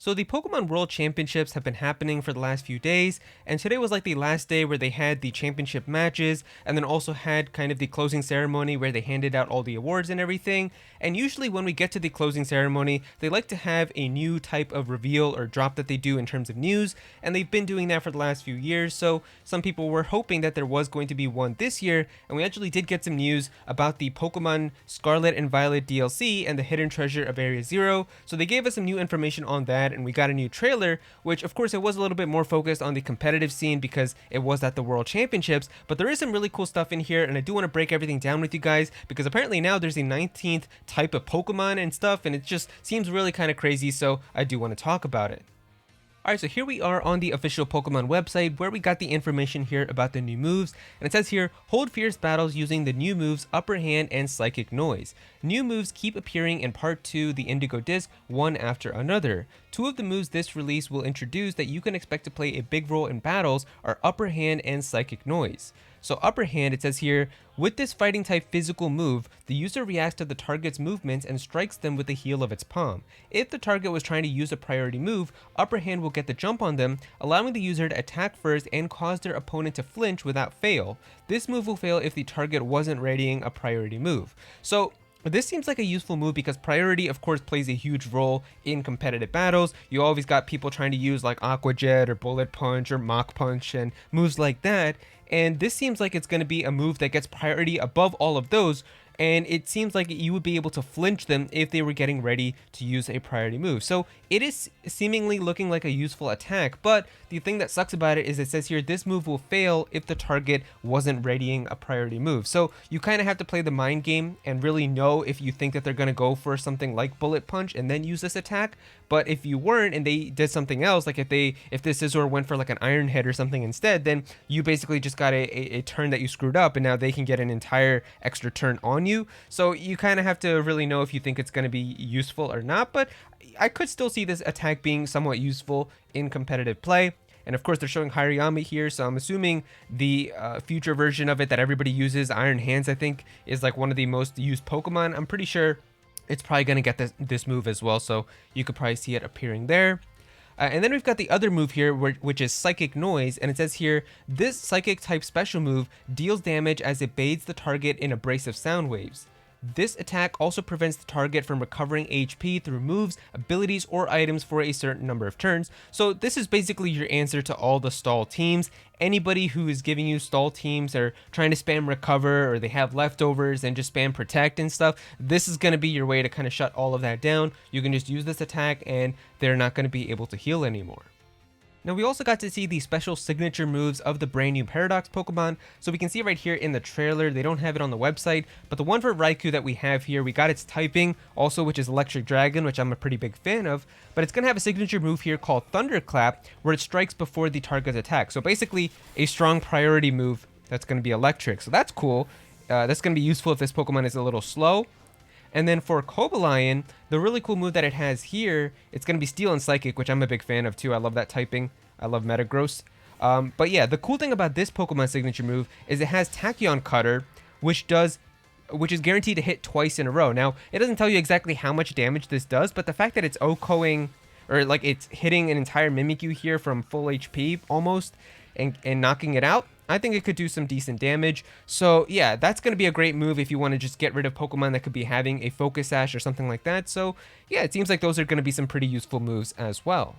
So the Pokemon World Championships have been happening for the last few days, and today was like the last day where they had the championship matches, and then also had kind of the closing ceremony where they handed out all the awards and everything. And usually when we get to the closing ceremony, they like to have a new type of reveal or drop that they do in terms of news, and they've been doing that for the last few years, so some people were hoping that there was going to be one this year, and we actually did get some news about the Pokemon Scarlet and Violet DLC and the hidden treasure of Area Zero. So they gave us some new information on that, and we got a new trailer, which of course it was a little bit more focused on the competitive scene because it was at the World Championships, but there is some really cool stuff in here, and I do want to break everything down with you guys because apparently now there's a 19th type of Pokemon and stuff, and it just seems really kind of crazy, so I do want to talk about it. Alright, so here we are on the official Pokemon website where we got the information here about the new moves, and it says here, hold fierce battles using the new moves Upper Hand and Psychic Noise. New moves keep appearing in Part 2, the Indigo Disc, one after another. Two of the moves this release will introduce that you can expect to play a big role in battles are Upper Hand and Psychic Noise. So Upper Hand, it says here, with this fighting type physical move, the user reacts to the target's movements and strikes them with the heel of its palm. If the target was trying to use a priority move, Upper Hand will get the jump on them, allowing the user to attack first and cause their opponent to flinch without fail. This move will fail if the target wasn't readying a priority move. So this seems like a useful move because priority of course plays a huge role in competitive battles. You always got people trying to use like Aqua Jet or Bullet Punch or Mach Punch and moves like that. And this seems like it's going to be a move that gets priority above all of those, and it seems like you would be able to flinch them if they were getting ready to use a priority move. So it is seemingly looking like a useful attack, but the thing that sucks about it is it says here this move will fail if the target wasn't readying a priority move. So you kind of have to play the mind game and really know if you think that they're going to go for something like Bullet Punch and then use this attack. But if you weren't and they did something else, like if the Scizor went for like an Iron Head or something instead, then you basically just got a turn that you screwed up, and now they can get an entire extra turn on you. So you kind of have to really know if you think it's going to be useful or not, but I could still see this attack being somewhat useful in competitive play. And of course they're showing Hariyama here, so I'm assuming the future version of it that everybody uses, Iron Hands, I think is like one of the most used Pokemon. I'm pretty sure it's probably going to get this move as well, so you could probably see it appearing there. And then we've got the other move here, which is Psychic Noise, and it says here, this Psychic type special move deals damage as it bathes the target in abrasive sound waves. This attack also prevents the target from recovering HP through moves, abilities, or items for a certain number of turns. So this is basically your answer to all the stall teams. Anybody who is giving you stall teams or trying to spam recover, or they have leftovers and just spam protect and stuff, this is going to be your way to kind of shut all of that down. You can just use this attack and they're not going to be able to heal anymore. Now we also got to see the special signature moves of the brand new Paradox Pokemon, so we can see right here in the trailer, they don't have it on the website, but the one for Raikou that we have here, we got its typing, also which is Electric Dragon, which I'm a pretty big fan of, but it's going to have a signature move here called Thunderclap, where it strikes before the target's attack, so basically a strong priority move that's going to be electric, so that's cool. That's going to be useful if this Pokemon is a little slow. And then for Cobalion, the really cool move that it has here, it's going to be Steel and Psychic, which I'm a big fan of too. I love that typing. I love Metagross. But yeah, the cool thing about this Pokemon signature move is it has Tachyon Cutter, which is guaranteed to hit twice in a row. Now, it doesn't tell you exactly how much damage this does, but the fact that it's OHKOing, or like it's hitting an entire Mimikyu here from full HP almost, and knocking it out, I think it could do some decent damage. So yeah, that's going to be a great move if you want to just get rid of Pokemon that could be having a Focus Sash or something like that. So yeah, it seems like those are going to be some pretty useful moves as well.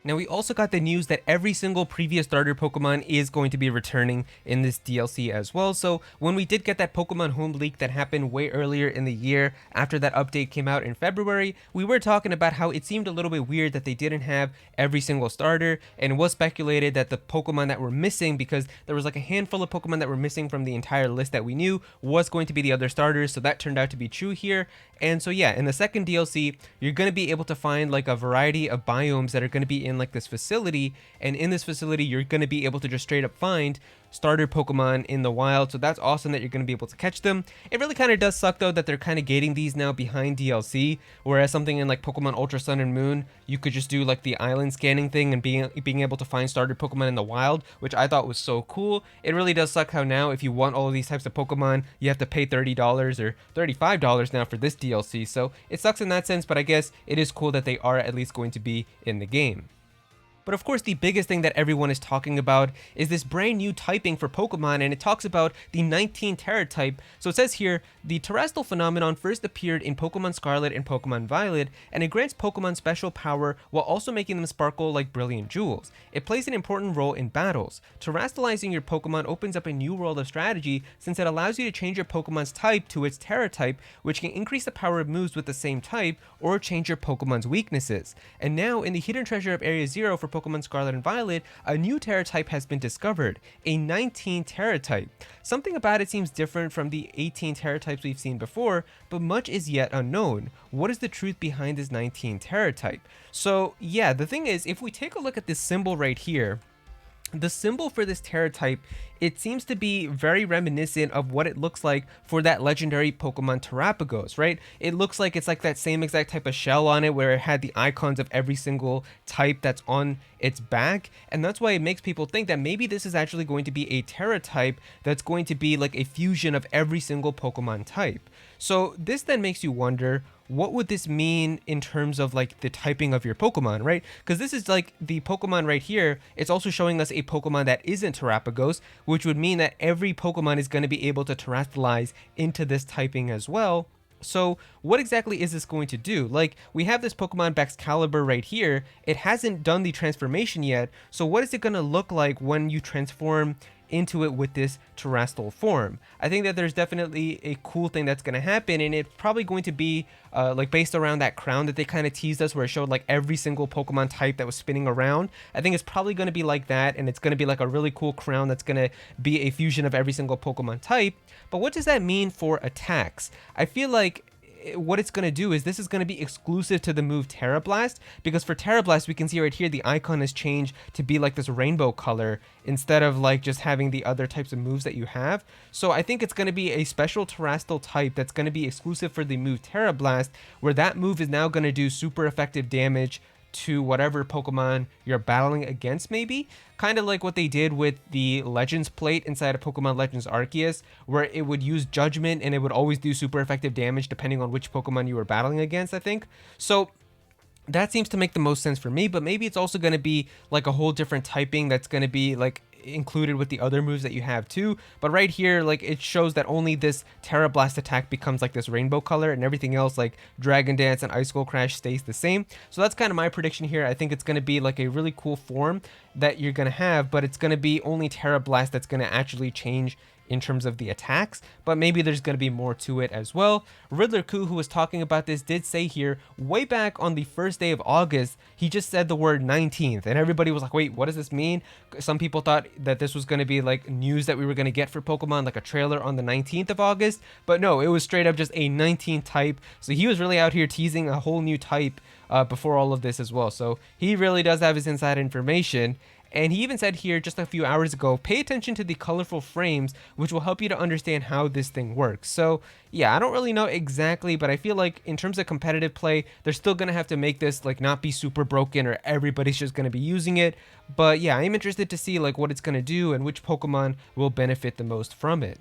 Now we also got the news that every single previous starter Pokemon is going to be returning in this DLC as well. So when we did get that Pokemon Home leak that happened way earlier in the year after that update came out in February, we were talking about how it seemed a little bit weird that they didn't have every single starter, and it was speculated that the Pokemon that were missing, because there was like a handful of Pokemon that were missing from the entire list that we knew, was going to be the other starters, so that turned out to be true here. And so yeah, in the second DLC, you're going to be able to find like a variety of biomes that are going to be in like this facility, and in this facility you're going to be able to just straight up find starter Pokemon in the wild, so that's awesome that you're going to be able to catch them. It really kind of does suck though that they're kind of gating these now behind DLC, whereas something in like Pokemon Ultra Sun and Moon, you could just do like the island scanning thing and being able to find starter Pokemon in the wild, which I thought was so cool. It really does suck how now if you want all of these types of Pokemon, you have to pay $30 or $35 now for this DLC. So it sucks in that sense, but I guess it is cool that they are at least going to be in the game. But of course, the biggest thing that everyone is talking about is this brand new typing for Pokemon, and it talks about the 19 Tera type. So it says here, the terastal phenomenon first appeared in Pokemon Scarlet and Pokemon Violet, and it grants Pokemon special power while also making them sparkle like brilliant jewels. It plays an important role in battles. Terastalizing your Pokemon opens up a new world of strategy since it allows you to change your Pokemon's type to its Tera type, which can increase the power of moves with the same type or change your Pokemon's weaknesses. And now, in the hidden treasure of Area 0 for Pokemon Scarlet and Violet, a new Tera type has been discovered, a 19 Tera type. Something about it seems different from the 18 Tera types we've seen before, but much is yet unknown. What is the truth behind this 19 Tera type? So yeah, the thing is, if we take a look at this symbol right here, the symbol for this Tera type, it seems to be very reminiscent of what it looks like for that legendary Pokemon Terapagos, right? It looks like it's like that same exact type of shell on it where it had the icons of every single type that's on its back, and that's why it makes people think that maybe this is actually going to be a Tera type that's going to be like a fusion of every single Pokemon type. So this then makes you wonder, what would this mean in terms of like the typing of your Pokemon, right? Because this is like the Pokemon right here. It's also showing us a Pokemon that isn't Terapagos, which would mean that every Pokemon is going to be able to terastalize into this typing as well. So what exactly is this going to do? Like, we have this Pokemon Baxcalibur right here. It hasn't done the transformation yet. So what is it going to look like when you transform into it with this terastal form? I think that there's definitely a cool thing that's going to happen, and it's probably going to be like based around that crown that they kind of teased us, where it showed like every single Pokemon type that was spinning around. I think it's probably going to be like that, and it's going to be like a really cool crown that's going to be a fusion of every single Pokemon type. But what does that mean for attacks? I feel like what it's going to do is this is going to be exclusive to the move Tera Blast, because for Tera Blast we can see right here the icon has changed to be like this rainbow color instead of like just having the other types of moves that you have. So I think it's going to be a special terastal type that's going to be exclusive for the move Tera Blast, where that move is now going to do super effective damage to whatever Pokemon you're battling against, maybe kind of like what they did with the Legends plate inside of Pokemon Legends Arceus, where it would use Judgment and it would always do super effective damage depending on which Pokemon you were battling against, I think. So that seems to make the most sense for me, but maybe it's also going to be like a whole different typing that's going to be like included with the other moves that you have too. But right here, like, it shows that only this Tera Blast attack becomes like this rainbow color, and everything else like Dragon Dance and Icicle Crash stays the same. So that's kind of my prediction here. I think it's going to be like a really cool form that you're going to have, but it's going to be only Tera Blast that's going to actually change in terms of the attacks, but maybe there's going to be more to it as well. Riddler Koo, who was talking about this, did say here way back on the first day of August, he just said the word 19th, and everybody was like, wait, what does this mean? Some people thought that this was going to be like news that we were going to get for Pokemon, like a trailer on the 19th of August, but no, it was straight up just a 19th type. So he was really out here teasing a whole new type before all of this as well. So he really does have his inside information. And he even said here just a few hours ago, pay attention to the colorful frames, which will help you to understand how this thing works. So yeah, I don't really know exactly, but I feel like in terms of competitive play, they're still going to have to make this like not be super broken or everybody's just going to be using it. But yeah, I'm interested to see like what it's going to do and which Pokemon will benefit the most from it.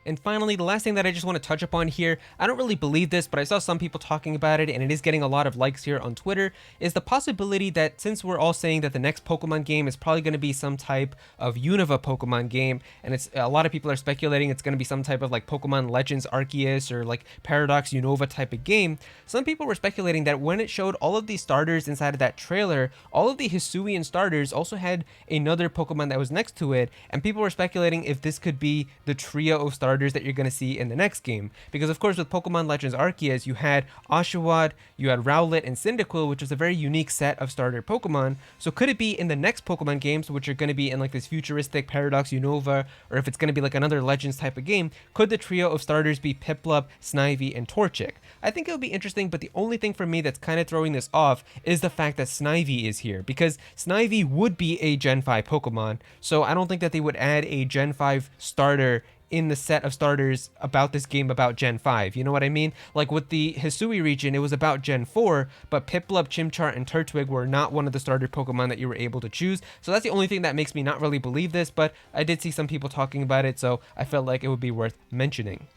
And finally, the last thing that I just want to touch upon here, I don't really believe this, but I saw some people talking about it, and it is getting a lot of likes here on Twitter, is the possibility that since we're all saying that the next Pokemon game is probably going to be some type of Unova Pokemon game, and it's a lot of people are speculating it's going to be some type of like Pokemon Legends Arceus or like Paradox Unova type of game, some people were speculating that when it showed all of these starters inside of that trailer, all of the Hisuian starters also had another Pokemon that was next to it, and people were speculating if this could be the trio of starters starters that you're going to see in the next game. Because of course with Pokemon Legends Arceus, you had Oshawott, you had Rowlet and Cyndaquil, which was a very unique set of starter Pokemon. So could it be in the next Pokemon games, which are going to be in like this futuristic Paradox Unova, or if it's going to be like another Legends type of game, could the trio of starters be Piplup, Snivy, and Torchic? I think it would be interesting, but the only thing for me that's kind of throwing this off is the fact that Snivy is here, because Snivy would be a Gen 5 Pokemon, so I don't think that they would add a Gen 5 starter in the set of starters about this game about Gen 5, you know what I mean? Like with the Hisui region, it was about Gen 4, but Piplup, Chimchar, and Turtwig were not one of the starter Pokemon that you were able to choose, so that's the only thing that makes me not really believe this, but I did see some people talking about it, so I felt like it would be worth mentioning.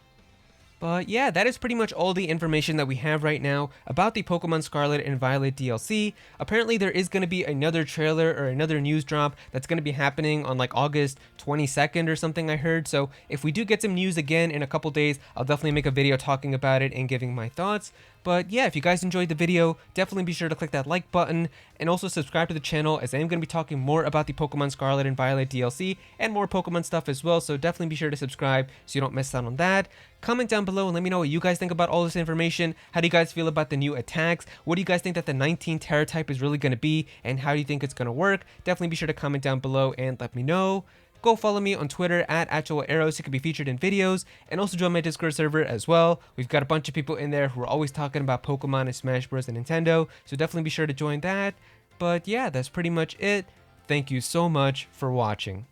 But yeah, that is pretty much all the information that we have right now about the Pokemon Scarlet and Violet DLC. Apparently there is going to be another trailer or another news drop that's going to be happening on like August 22nd or something, I heard. So if we do get some news again in a couple days, I'll definitely make a video talking about it and giving my thoughts. But yeah, if you guys enjoyed the video, definitely be sure to click that like button and also subscribe to the channel, as I am going to be talking more about the Pokemon Scarlet and Violet DLC and more Pokemon stuff as well, so definitely be sure to subscribe so you don't miss out on that. Comment down below and let me know what you guys think about all this information. How do you guys feel about the new attacks? What do you guys think that the 19 Terra type is really going to be, and how do you think it's going to work? Definitely be sure to comment down below and let me know. Go follow me on Twitter at @Aero so you can be featured in videos, and also join my Discord server as well. We've got a bunch of people in there who are always talking about Pokemon and Smash Bros. And Nintendo, so definitely be sure to join that. But yeah, that's pretty much it. Thank you so much for watching.